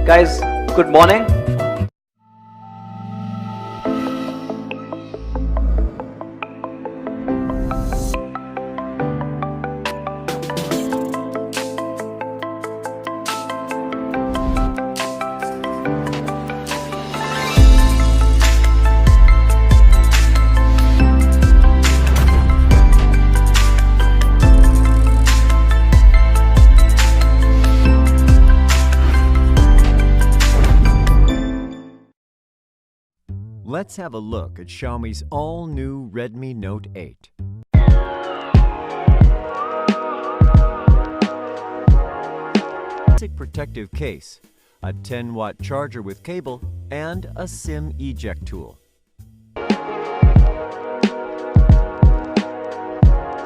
Guys, good morning. Let's have a look at Xiaomi's all-new Redmi Note 8. Basic protective case, a 10-watt charger with cable, and a SIM eject tool. A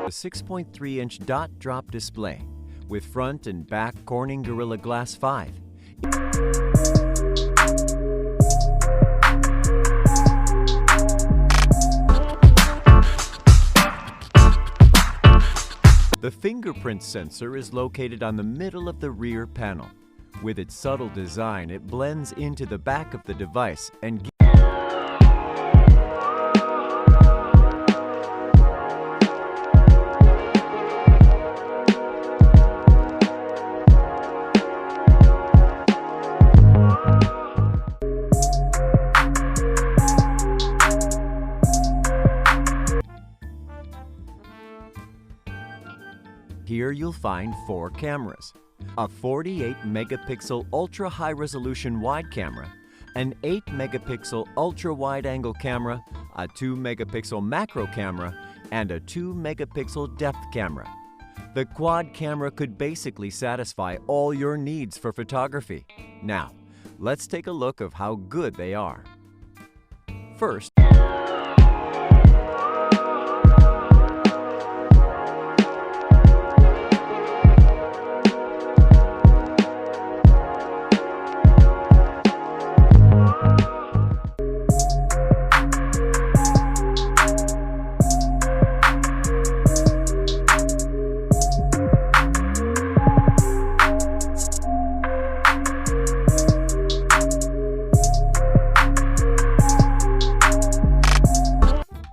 6.3-inch dot-drop display with front and back Corning Gorilla Glass 5. The fingerprint sensor is located on the middle of the rear panel. With its subtle design, it blends into the back of the device and Here you'll find 4 cameras, a 48-megapixel ultra-high-resolution wide camera, an 8-megapixel ultra-wide-angle camera, a 2-megapixel macro camera, and a 2-megapixel depth camera. The quad camera could basically satisfy all your needs for photography. Now, let's take a look at how good they are. First,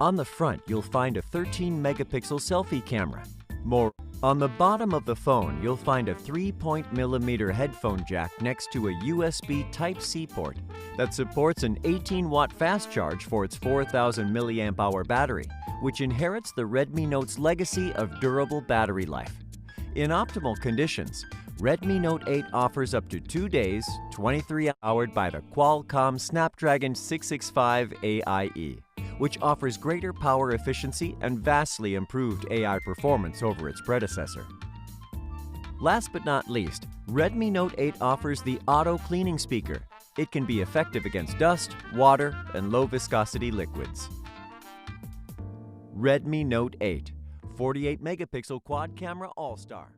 on the front, you'll find a 13-megapixel selfie camera. More, on the bottom of the phone, you'll find a 3.0mm headphone jack next to a USB Type-C port that supports an 18-watt fast charge for its 4,000 mAh battery, which inherits the Redmi Note's legacy of durable battery life. In optimal conditions, Redmi Note 8 offers up to 2 days, 23 hours, powered by the Qualcomm Snapdragon 665 AIE, which offers greater power efficiency and vastly improved AI performance over its predecessor. Last but not least, Redmi Note 8 offers the auto cleaning speaker. It can be effective against dust, water, and low-viscosity liquids. Redmi Note 8, 48-megapixel quad camera all-star.